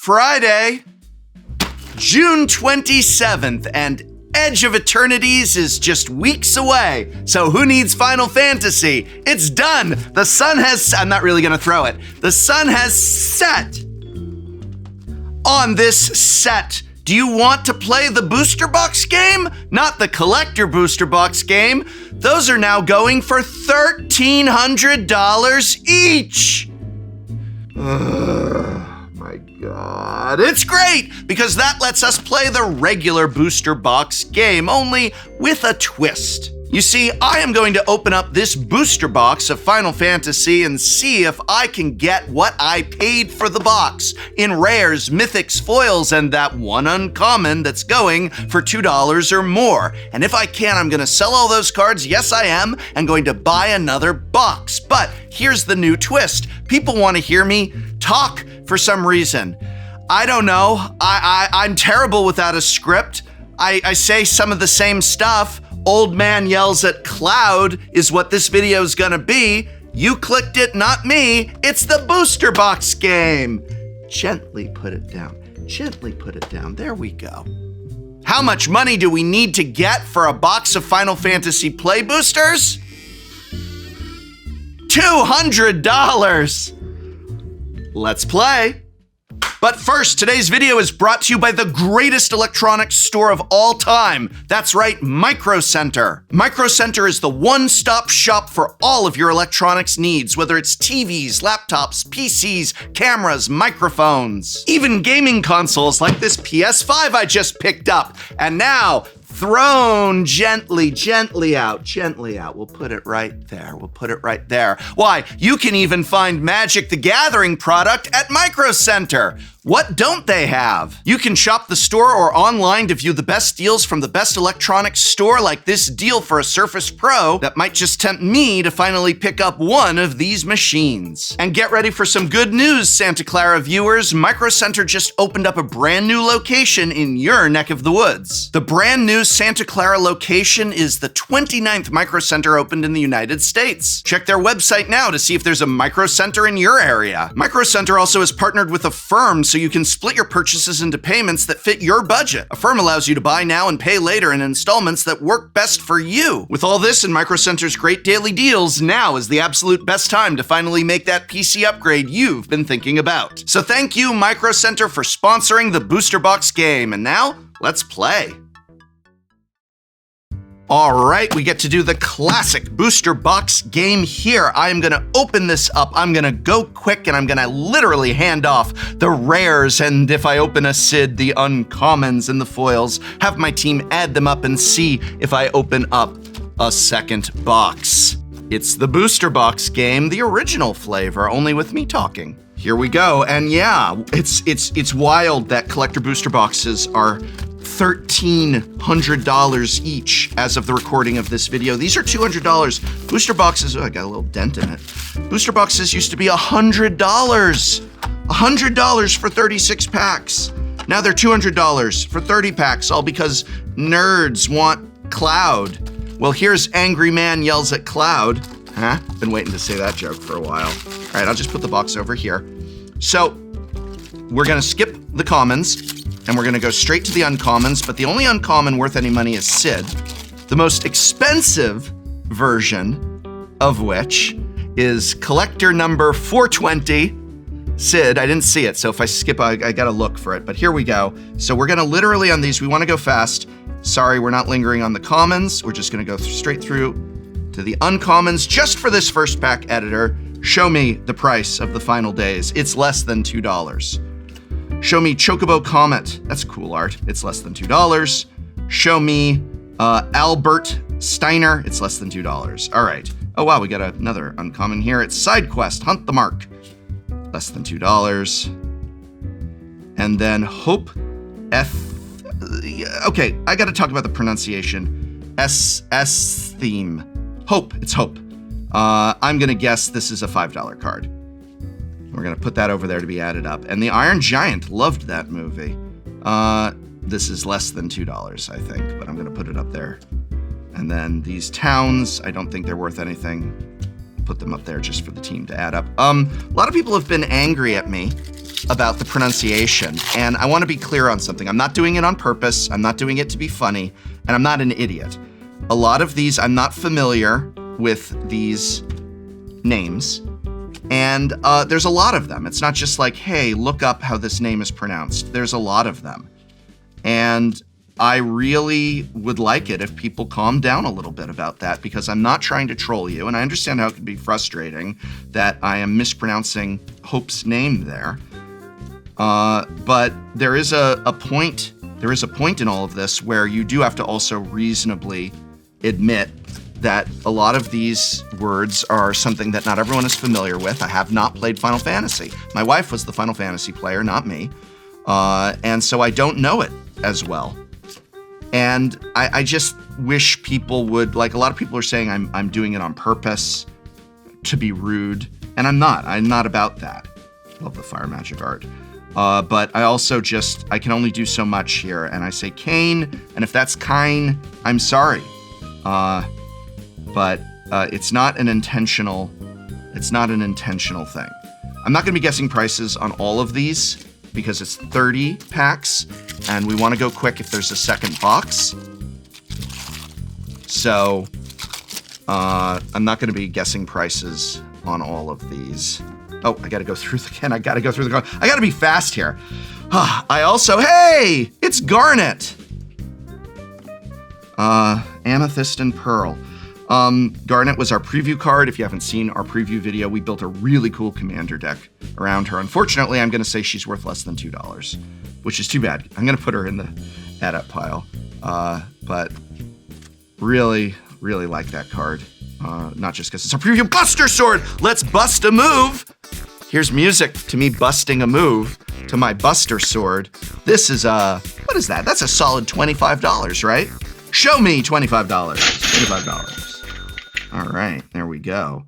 Friday, June 27th, and Edge of Eternities is just weeks away. So who needs Final Fantasy? It's done. The sun has, I'm not really gonna throw it. The sun has set. On this set, do you want to play the booster box game? Not the collector booster box game. Those are now going for $1,300 each. My God. It's great because that lets us play the regular booster box game, only with a twist. You see, I am going to open up this booster box of Final Fantasy and see if I can get what I paid for the box in rares, mythics, foils, and that one uncommon that's going for $2 or more. And if I can, I'm going to sell all those cards. Yes, I am. I'm going to buy another box. But here's the new twist. People want to hear me talk for some reason. I don't know. I'm terrible without a script. I say some of the same stuff. Old man yells at cloud is what this video is gonna be. You clicked it, not me. It's the booster box game. Gently put it down. Gently put it down. There we go. How much money do we need to get for a box of Final Fantasy Play boosters? $200. Let's play. But first, today's video is brought to you by the greatest electronics store of all time. That's right, MicroCenter. MicroCenter is the one-stop shop for all of your electronics needs, whether it's TVs, laptops, PCs, cameras, microphones, even gaming consoles like this PS5 I just picked up. And now, thrown gently out. We'll put it right there. Why, you can even find Magic the Gathering product at MicroCenter. What don't they have? You can shop the store or online to view the best deals from the best electronics store, like this deal for a Surface Pro that might just tempt me to finally pick up one of these machines. And get ready for some good news, Santa Clara viewers. MicroCenter just opened up a brand new location in your neck of the woods. The brand new Santa Clara location is the 29th MicroCenter opened in the United States. Check their website now to see if there's a MicroCenter in your area. MicroCenter also has partnered with Affirm, so you can split your purchases into payments that fit your budget. Affirm allows you to buy now and pay later in installments that work best for you. With all this and MicroCenter's great daily deals, now is the absolute best time to finally make that PC upgrade you've been thinking about. So thank you, MicroCenter, for sponsoring the Booster Box game. And now, let's play. All right, we get to do the classic booster box game here. I'm gonna open this up. I'm gonna go quick and I'm gonna literally hand off the rares, and if I open a Sid, the uncommons and the foils, have my team add them up and see if I open up a second box. It's the booster box game, the original flavor, only with me talking. Here we go, and yeah, it's wild that collector booster boxes are $1,300 each as of the recording of this video. These are $200. Booster boxes, oh, I got a little dent in it. Booster boxes used to be $100. $100 for 36 packs. Now they're $200 for 30 packs, all because nerds want Cloud. Well, here's Angry Man Yells at Cloud. Huh? Been waiting to say that joke for a while. All right, I'll just put the box over here. So, we're gonna skip the commons, and we're gonna go straight to the uncommons, but the only uncommon worth any money is Sid. The most expensive version of which is collector number 420, Sid. I didn't see it, so if I skip, I gotta look for it, but here we go. So we're gonna literally on these, we wanna go fast. Sorry, we're not lingering on the commons. We're just gonna go straight through to the uncommons. Just for this first pack, editor, show me the price of the final days. It's less than $2. Show me Chocobo Comet. That's cool art. It's less than $2. Show me Albert Steiner. It's less than $2. All right. Oh, wow, we got another uncommon here. It's Side Quest, Hunt the Mark. Less than $2. And then Hope F. Okay, I got to talk about the pronunciation. S theme. Hope. It's Hope. I'm going to guess this is a $5 card. We're gonna put that over there to be added up. And the Iron Giant, loved that movie. This is less than $2, I think, but I'm gonna put it up there. And then these towns, I don't think they're worth anything. Put them up there just for the team to add up. A lot of people have been angry at me about the pronunciation, and I want to be clear on something. I'm not doing it on purpose. I'm not doing it to be funny, and I'm not an idiot. A lot of these, I'm not familiar with these names, and there's a lot of them. It's not just like, hey, look up how this name is pronounced. There's a lot of them. And I really would like it if people calm down a little bit about that, because I'm not trying to troll you, and I understand how it can be frustrating that I am mispronouncing Hope's name there. But there is a point in all of this where you do have to also reasonably admit that a lot of these words are something that not everyone is familiar with. I have not played Final Fantasy. My wife was the Final Fantasy player, not me. And so I don't know it as well. And I just wish people would, like, a lot of people are saying I'm doing it on purpose to be rude, and I'm not. I'm not about that. Love the fire magic art. But I also I can only do so much here, and I say Kane, and if that's Kine, I'm sorry. But it's not an intentional thing. I'm not gonna be guessing prices on all of these because it's 30 packs, and we wanna go quick if there's a second box. So, I'm not gonna be guessing prices on all of these. Oh, I gotta go through I gotta be fast here. I also, hey, it's Garnet. Amethyst and Pearl. Garnet was our preview card. If you haven't seen our preview video, we built a really cool commander deck around her. Unfortunately, I'm gonna say she's worth less than $2, which is too bad. I'm gonna put her in the add up pile. But really, really like that card. Not just because it's a preview. Buster Sword! Let's bust a move! Here's music to me busting a move to my Buster Sword. This is what is that? That's a solid $25, right? Show me $25. $25. All right, there we go.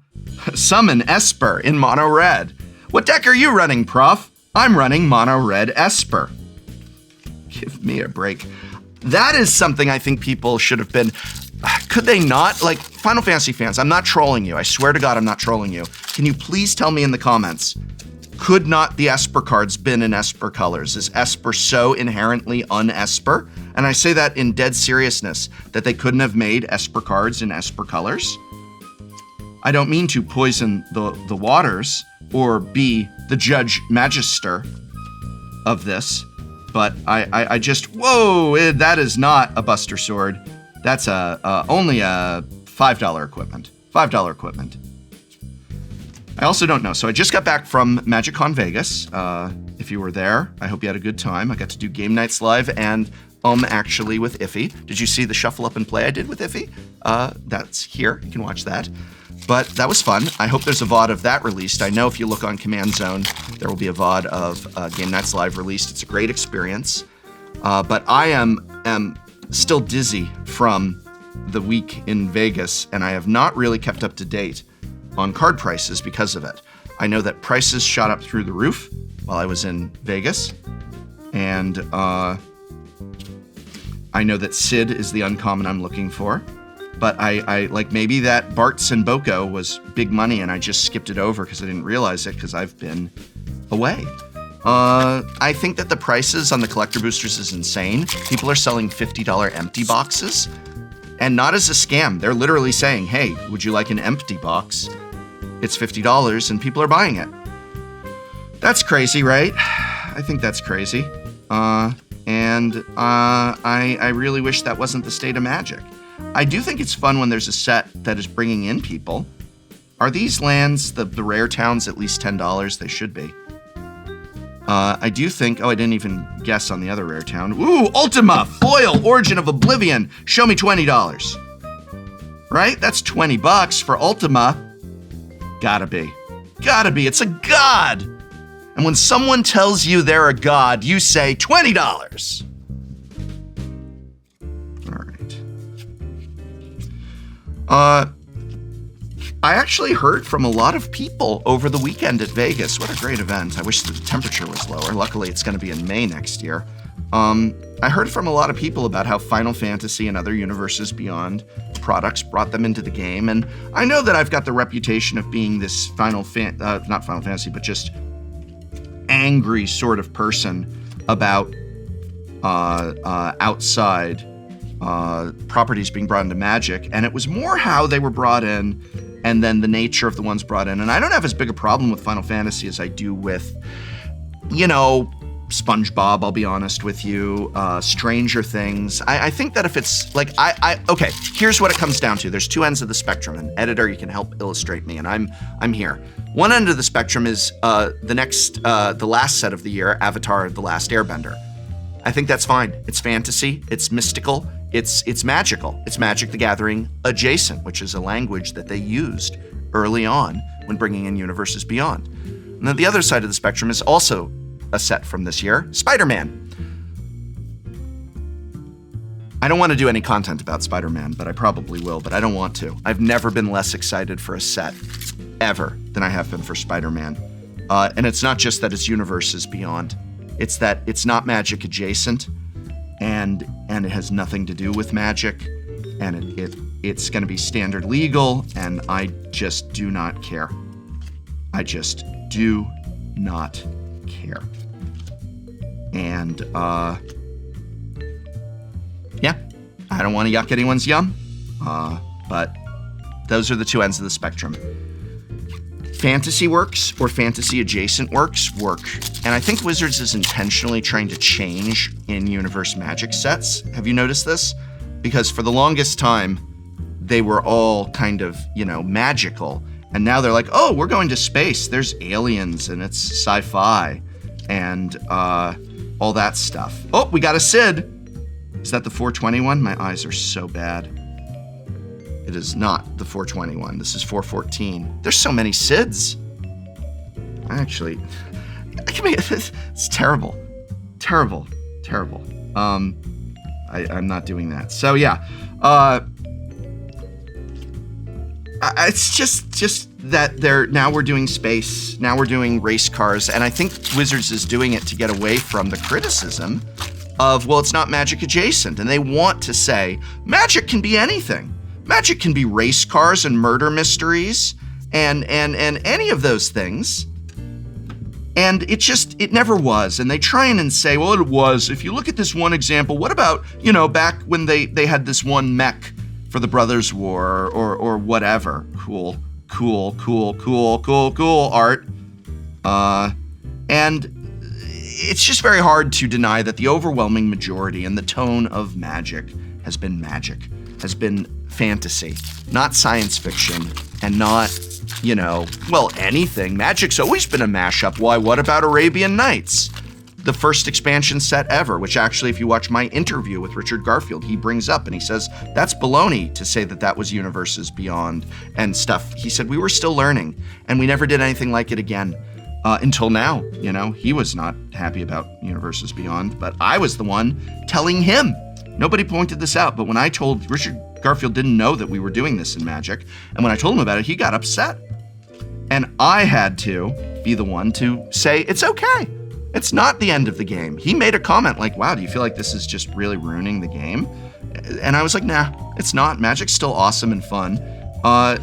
Summon Esper in mono red. What deck are you running, Prof? I'm running mono red Esper. Give me a break. That is something I think people should have been. Could they not? Like, Final Fantasy fans, I'm not trolling you. I swear to God, I'm not trolling you. Can you please tell me in the comments, could not the Esper cards been in Esper colors? Is Esper so inherently un-Esper? And I say that in dead seriousness, that they couldn't have made Esper cards in Esper colors? I don't mean to poison the waters or be the judge magister of this, but I just, whoa, that is not a Buster Sword. That's only a $5 equipment. $5 equipment. I also don't know. So I just got back from MagicCon Vegas. If you were there, I hope you had a good time. I got to do game nights live and actually with Iffy. Did you see the shuffle up and play I did with Iffy? That's here. You can watch that. But that was fun. I hope there's a VOD of that released. I know if you look on Command Zone, there will be a VOD of Game Nights Live released. It's a great experience. But I am still dizzy from the week in Vegas, and I have not really kept up to date on card prices because of it. I know that prices shot up through the roof while I was in Vegas, and I know that Sid is the uncommon I'm looking for, but I like maybe that Bart's and Boko was big money and I just skipped it over because I didn't realize it because I've been away. I think that the prices on the collector boosters is insane. People are selling $50 empty boxes, and not as a scam. They're literally saying, hey, would you like an empty box? It's $50 and people are buying it. That's crazy, right? I think that's crazy. I really wish that wasn't the state of Magic. I do think it's fun when there's a set that is bringing in people. Are these lands, the rare towns, at least $10? They should be. I do think, I didn't even guess on the other rare town. Ooh, Ultima, Foil, Origin of Oblivion. Show me $20. Right? That's $20 for Ultima. Gotta be. It's a god. And when someone tells you they're a god, you say $20. All right. I actually heard from a lot of people over the weekend at Vegas. What a great event. I wish the temperature was lower. Luckily, it's going to be in May next year. I heard from a lot of people about how Final Fantasy and other Universes Beyond products brought them into the game. And I know that I've got the reputation of being this not Final Fantasy, but just angry sort of person about outside properties being brought into Magic, and it was more how they were brought in and then the nature of the ones brought in. And I don't have as big a problem with Final Fantasy as I do with, you know, SpongeBob, I'll be honest with you, Stranger Things. I think that if it's like, okay, here's what it comes down to. There's two ends of the spectrum, and editor, you can help illustrate me, and I'm here. One end of the spectrum is the last set of the year, Avatar: The Last Airbender. I think that's fine. It's fantasy, it's mystical, it's magical. It's Magic the Gathering adjacent, which is a language that they used early on when bringing in Universes Beyond. And then the other side of the spectrum is also a set from this year, Spider-Man. I don't want to do any content about Spider-Man, but I probably will, but I don't want to. I've never been less excited for a set ever than I have been for Spider-Man. And it's not just that it's Universes Beyond. It's that it's not Magic adjacent, and it has nothing to do with Magic, and it's going to be standard legal, and I just do not care. I just do not care. And yeah, I don't want to yuck anyone's yum, but those are the two ends of the spectrum. Fantasy works or fantasy adjacent works work. And I think Wizards is intentionally trying to change in-universe Magic sets. Have you noticed this? Because for the longest time, they were all kind of, you know, magical. And now they're like, oh, we're going to space. There's aliens and it's sci-fi and all that stuff. Oh, we got a Sid. Is that the 421? My eyes are so bad. It is not the 421. This is 414. There's so many Sids. Actually, it's terrible. Terrible. Terrible. I'm not doing that. So yeah. It's just that we're doing space. Now we're doing race cars. And I think Wizards is doing it to get away from the criticism of, well, it's not Magic adjacent. And they want to say, Magic can be anything. Magic can be race cars and murder mysteries and any of those things. And it never was. And they try and say, well, it was. If you look at this one example, what about, you know, back when they had this one mech for the Brothers War or whatever. Cool art. And it's just very hard to deny that the overwhelming majority and the tone of Magic has been fantasy, not science fiction, and not, you know, well, anything. Magic's always been a mashup. Why, what about Arabian Nights? The first expansion set ever, which actually, if you watch my interview with Richard Garfield, he brings up and he says, that's baloney to say that was Universes Beyond and stuff. He said, we were still learning and we never did anything like it again until now. You know, he was not happy about Universes Beyond, but I was the one telling him. Nobody pointed this out, but when I told Richard Garfield didn't know that we were doing this in Magic, and when I told him about it, he got upset. And I had to be the one to say, it's okay. It's not the end of the game. He made a comment like, wow, do you feel like this is just really ruining the game? And I was like, nah, it's not. Magic's still awesome and fun.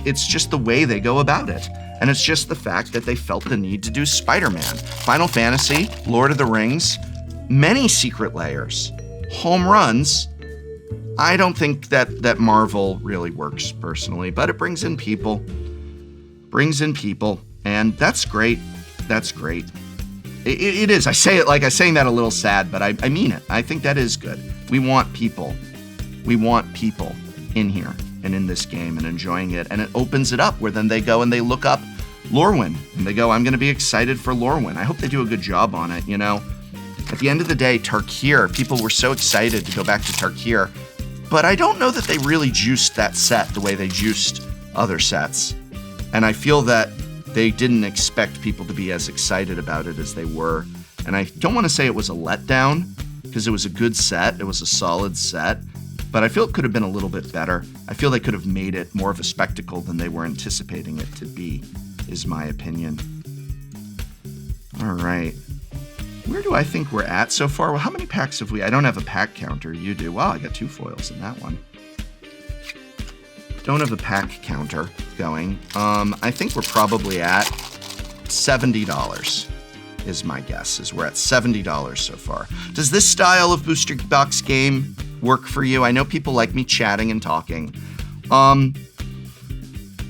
It's just the way they go about it. And it's just the fact that they felt the need to do Spider-Man, Final Fantasy, Lord of the Rings, many secret layers, home runs. I don't think that Marvel really works personally, but it brings in people, and that's great. That's great. It is. I say it like I'm saying that a little sad, but I mean it. I think that is good. We want people. We want people in here and in this game and enjoying it, and it opens it up where then they go and they look up Lorwyn, and they go, I'm going to be excited for Lorwyn. I hope they do a good job on it, you know. At the end of the day, Tarkir, people were so excited to go back to Tarkir, but I don't know that they really juiced that set the way they juiced other sets. And I feel that they didn't expect people to be as excited about it as they were. And I don't want to say it was a letdown, because it was a good set, it was a solid set, but I feel it could have been a little bit better. I feel they could have made it more of a spectacle than they were anticipating it to be, is my opinion. All right. Where do I think we're at so far? Well, how many packs have we? I don't have a pack counter. You do. Wow, I got 2 foils in that one. Don't have a pack counter going. I think we're probably at $70. is my guess, is we're at $70 so far. Does this style of booster box game work for you? I know people like me chatting and talking.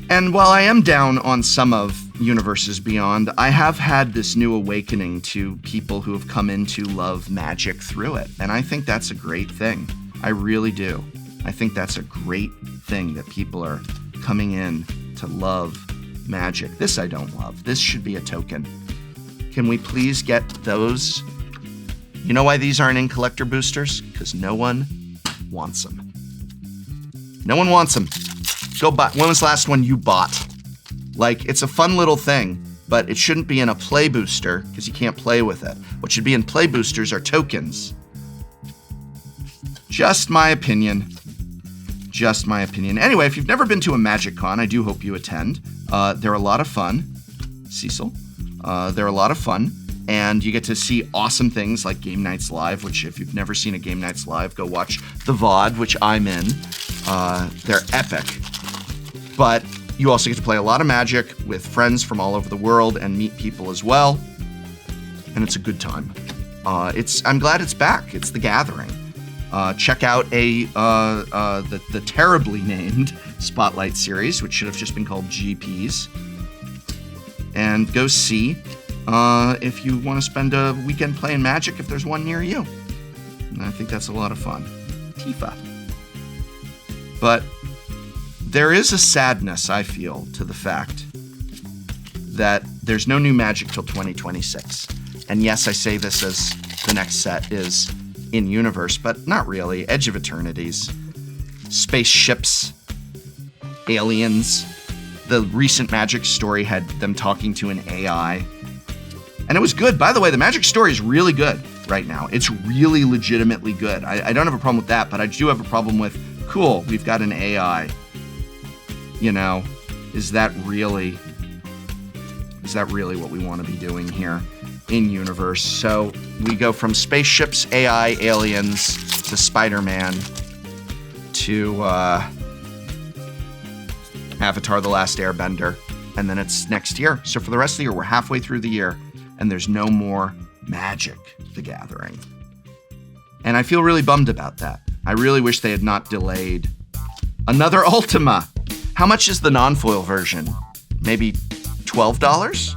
And while I am down on some of Universes Beyond, I have had this new awakening to people who have come in to love Magic through it. And I think that's a great thing. I really do. I think that's a great thing that people are coming in to love Magic. This I don't love. This should be a token. Can we please get those? You know why these aren't in collector boosters? Because no one wants them. No one wants them. Go buy. When was the last one you bought? Like, it's a fun little thing, but it shouldn't be in a play booster because you can't play with it. What should be in play boosters are tokens. Just my opinion. Just my opinion. Anyway, if you've never been to a Magic Con, I do hope you attend. They're a lot of fun. Cecil. They're a lot of fun. And you get to see awesome things like Game Nights Live, which if you've never seen a Game Nights Live, go watch the VOD, which I'm in. They're epic. But you also get to play a lot of Magic with friends from all over the world and meet people as well. And it's a good time. I'm glad it's back. It's The Gathering. Check out the terribly named Spotlight series, which should have just been called GPs. And go see if you want to spend a weekend playing Magic if there's one near you. And I think that's a lot of fun. Tifa. But there is a sadness, I feel, to the fact that there's no new Magic till 2026. And yes, I say this as the next set is in-universe, but not really. Edge of Eternities, spaceships, aliens. The recent Magic story had them talking to an AI. And it was good. By the way, the Magic story is really good right now. It's really legitimately good. I don't have a problem with that, but I do have a problem with, cool, we've got an AI. You know, is that really what we want to be doing here in universe? So we go from spaceships, AI, aliens, to Spider-Man, to Avatar: The Last Airbender, and then it's next year. So for the rest of the year, we're halfway through the year, and there's no more Magic: The Gathering. And I feel really bummed about that. I really wish they had not delayed another Ultima. How much is the non-foil version? Maybe $12?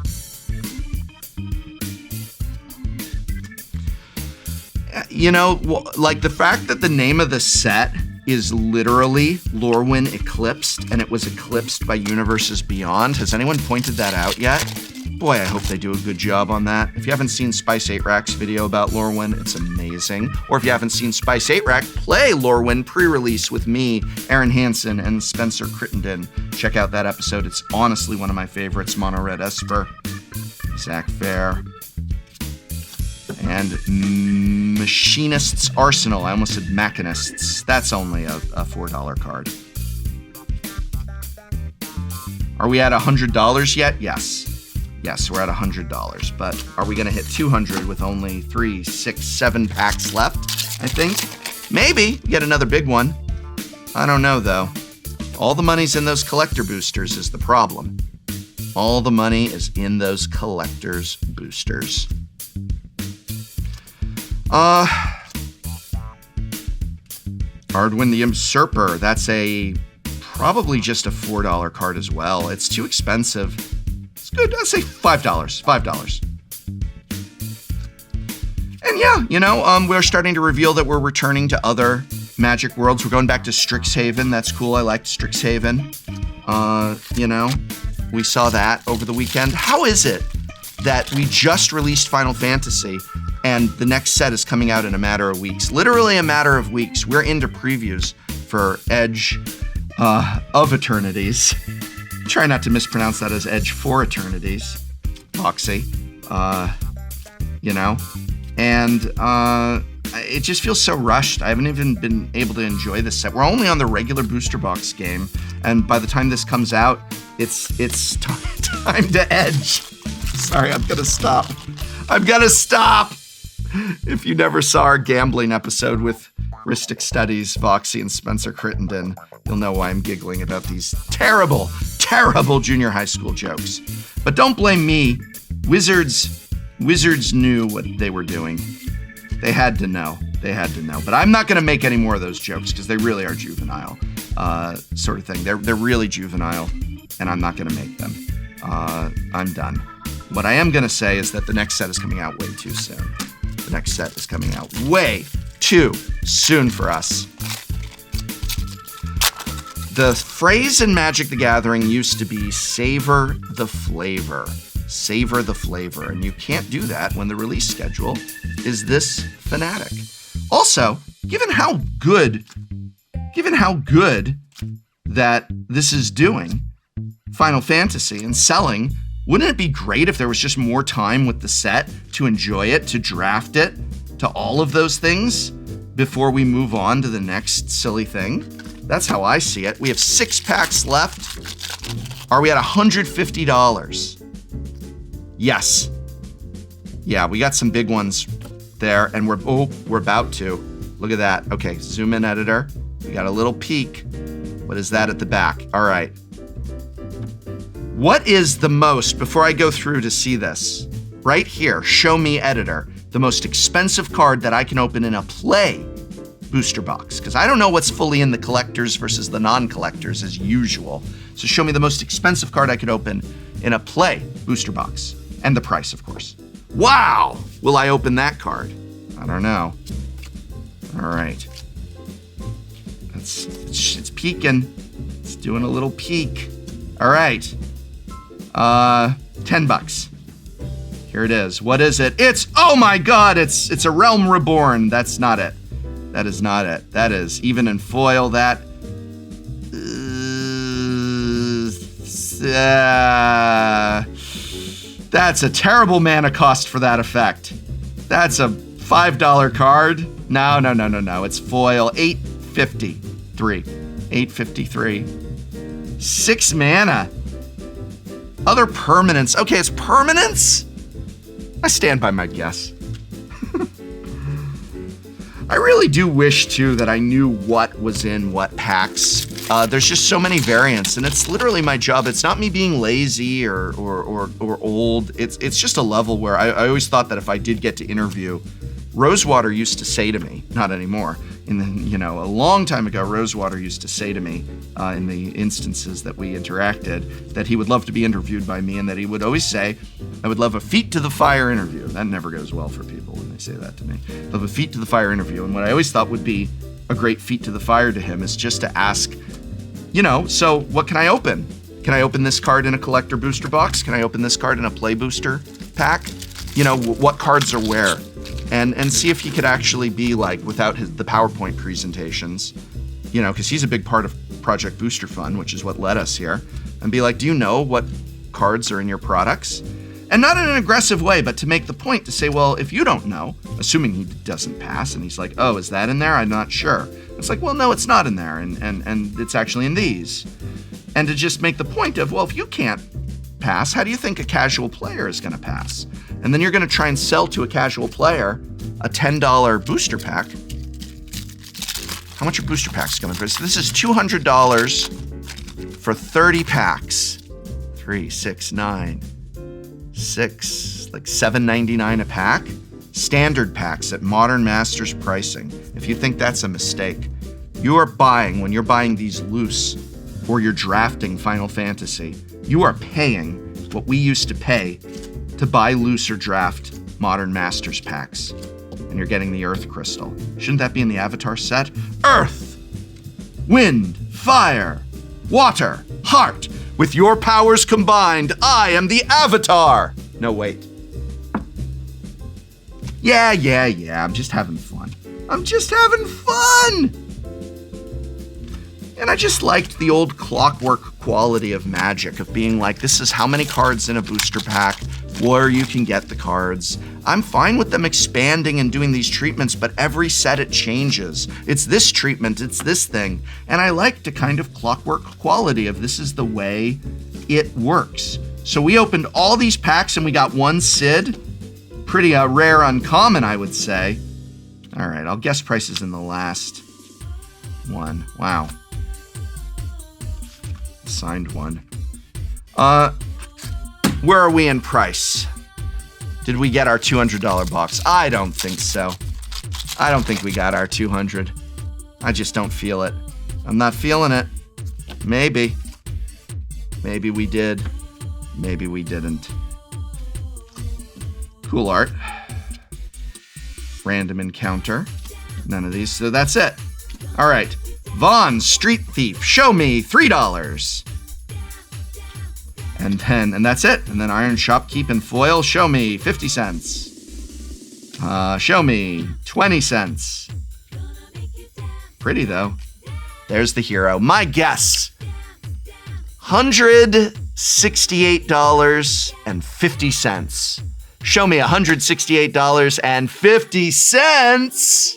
You know, like the fact that the name of the set is literally Lorwyn Eclipsed, and it was eclipsed by Universes Beyond. Has anyone pointed that out yet? Boy, I hope they do a good job on that. If you haven't seen Spice 8 Rack's video about Lorwyn, it's amazing. Or if you haven't seen Spice 8 Rack, play Lorwyn pre-release with me, Aaron Hansen, and Spencer Crittenden. Check out that episode. It's honestly one of my favorites. Mono Red Esper, Zach Fair, and Machinist's Arsenal. I almost said Machinists. That's only a $4 card. Are we at $100 yet? Yes. Yes, we're at $100, but are we going to hit 200 with only 3, 6, 7 packs left? I think. Maybe get another big one. I don't know, though. All the money's in those collector boosters is the problem. All the money is in those collector's boosters. Ardwin the Usurper. That's probably just a $4 card as well. It's too expensive. Good, I'd say $5. And yeah, you know, we're starting to reveal that we're returning to other Magic worlds. We're going back to Strixhaven. That's cool. I liked Strixhaven. You know, we saw that over the weekend. How is it that we just released Final Fantasy and the next set is coming out in a matter of weeks? Literally a matter of weeks. We're into previews for Edge of Eternities. Try not to mispronounce that as Edge for Eternities, Foxy, you know, and it just feels so rushed. I haven't even been able to enjoy this set. We're only on the regular booster box game, and by the time this comes out, it's time to Edge. Sorry, I'm gonna stop. If you never saw our gambling episode with Ristic Studies, Foxy, and Spencer Crittenden, you'll know why I'm giggling about these terrible junior high school jokes. But don't blame me. Wizards Wizards knew what they were doing. They had to know. They had to know. But I'm not going to make any more of those jokes because they really are juvenile, sort of thing. They're really juvenile, and I'm not going to make them. I'm done. What I am going to say is that the next set is coming out way too soon. The next set is coming out way too soon for us. The phrase in Magic the Gathering used to be savor the flavor. Savor the flavor. And you can't do that when the release schedule is this fanatic. Also, given how good that this is doing Final Fantasy and selling, wouldn't it be great if there was just more time with the set to enjoy it, to draft it, to all of those things before we move on to the next silly thing? That's how I see it. We have 6 packs left. Are we at $150? Yes. Yeah, we got some big ones there, and we're about to. Look at that. Okay, zoom in, editor. We got a little peek. What is that at the back? All right. What is the most, before I go through to see this, right here, show me, editor, the most expensive card that I can open in a play booster box? Because I don't know what's fully in the collectors versus the non-collectors as usual. So show me the most expensive card I could open in a play booster box. And the price, of course. Wow! Will I open that card? I don't know. All right. It's peeking. It's doing a little peek. All right. $10. Here it is. What is it? Oh my God, it's a Realm Reborn. That's not it. That is not it. That is, even in foil, that's a terrible mana cost for that effect. That's a $5 card. No. It's foil. $8.53. $8.53. 6 mana. Other permanents. Okay, it's permanents? I stand by my guess. I really do wish, too, that I knew what was in what packs. There's just so many variants, and it's literally my job. It's not me being lazy or old. It's just a level where I always thought that if I did get to interview, Rosewater used to say to me, not anymore, a long time ago, Rosewater used to say to me in the instances that we interacted that he would love to be interviewed by me, and that he would always say, I would love a feet to the fire interview. That never goes well for people when they say that to me. Love a feet to the fire interview. And what I always thought would be a great feet to the fire to him is just to ask, so what can I open? Can I open this card in a collector booster box? Can I open this card in a play booster pack? What cards are where? And see if he could actually be like, without the PowerPoint presentations, because he's a big part of Project Booster Fun, which is what led us here, and be like, do you know what cards are in your products? And not in an aggressive way, but to make the point to say, well, if you don't know, assuming he doesn't pass, and he's like, oh, is that in there? I'm not sure. It's like, well, no, it's not in there, and it's actually in these. And to just make the point of, well, if you can't pass, how do you think a casual player is going to pass? And then you're going to try and sell to a casual player a $10 booster pack. How much are booster packs coming for? So this is $200 for 30 packs. 3, 6, 9, 6, like $7.99 a pack. Standard packs at Modern Masters pricing. If you think that's a mistake, you are buying, when you're buying these loose or you're drafting Final Fantasy, you are paying what we used to pay to buy loose or draft Modern Masters packs. And you're getting the Earth Crystal. Shouldn't that be in the Avatar set? Earth, wind, fire, water, heart. With your powers combined, I am the Avatar. No, wait. Yeah. I'm just having fun. And I just liked the old clockwork quality of Magic, of being like, this is how many cards in a booster pack, where you can get the cards. I'm fine with them expanding and doing these treatments, but every set it changes. It's this treatment, it's this thing. And I like the kind of clockwork quality of this is the way it works. So we opened all these packs and we got one Sid. Pretty rare uncommon, I would say. All right, I'll guess prices in the last one. Wow. Signed one. Where are we in price? Did we get our $200 box? I don't think so. I don't think we got our 200. I just don't feel it. I'm not feeling it. Maybe. Maybe we did. Maybe we didn't. Cool art. Random encounter. None of these, so that's it. All right. Vaughn, Street Thief, show me $3. And that's it. And then Iron Shopkeep and Foil, show me 50 cents. Show me 20 cents. Pretty though. There's the hero. My guess, $168.50. Show me $168.50.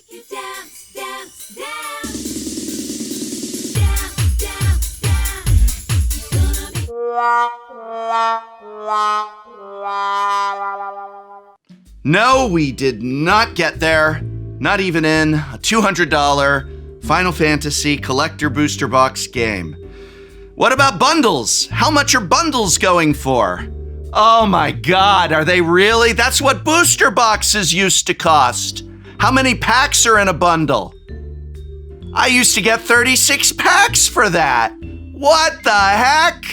No, we did not get there. Not even in a $200 Final Fantasy Collector Booster Box game. What about bundles? How much are bundles going for? Oh my God, are they really? That's what booster boxes used to cost. How many packs are in a bundle? I used to get 36 packs for that. What the heck?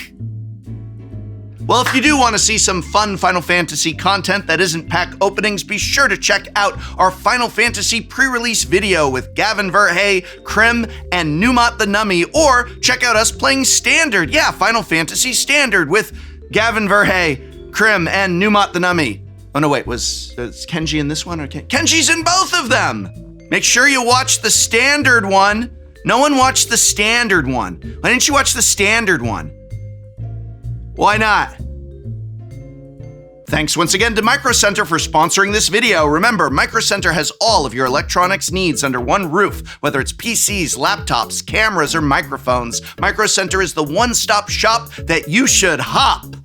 Well, if you do want to see some fun Final Fantasy content that isn't pack openings, be sure to check out our Final Fantasy pre-release video with Gavin Verhey, Krim, and Numat the Nummy, or check out us playing Standard. Yeah, Final Fantasy Standard with Gavin Verhey, Krim, and Numat the Nummy. Oh no, wait, was Kenji in this one? Or Kenji's in both of them! Make sure you watch the Standard one. No one watched the Standard one. Why didn't you watch the Standard one? Why not? Thanks once again to MicroCenter for sponsoring this video. Remember, MicroCenter has all of your electronics needs under one roof, whether it's PCs, laptops, cameras, or microphones. MicroCenter is the one-stop shop that you should hop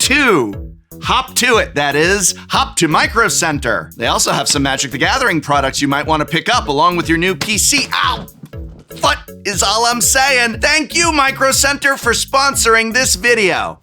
to. Hop to it, that is. Hop to MicroCenter. They also have some Magic the Gathering products you might want to pick up along with your new PC. Ow! What is all I'm saying? Thank you, MicroCenter, for sponsoring this video.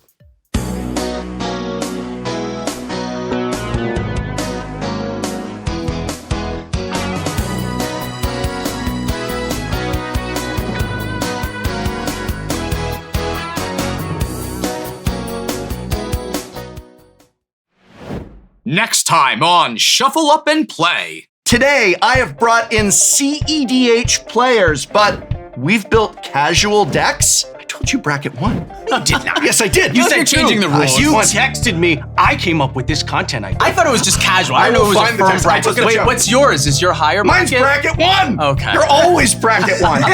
Next time on Shuffle Up and Play. Today, I have brought in CEDH players, but we've built casual decks. I told you bracket 1. You did not. Yes, I did. You said changing the rules. You texted me. I came up with this content idea. I thought it was just casual. I know it was a firm bracket. Wait, what's yours? Is your higher Mine's bracket? bracket 1. Okay. You're always bracket 1. No.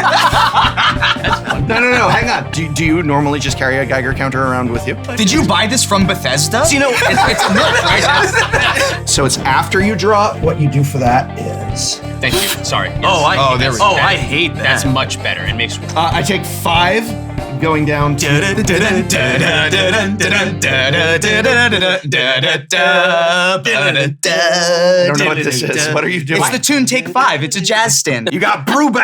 Hang on. Do you normally just carry a Geiger counter around with you? Did you buy this from Bethesda? So, you know, it's a milk, right? So it's after you draw. What you do for that is... Thank you. Sorry. Yes. I hate that. That's much better. It makes. I take 5, going down to... I don't know what this is. What are you doing? It's the tune Take 5. It's a jazz standard. You got Brubeck.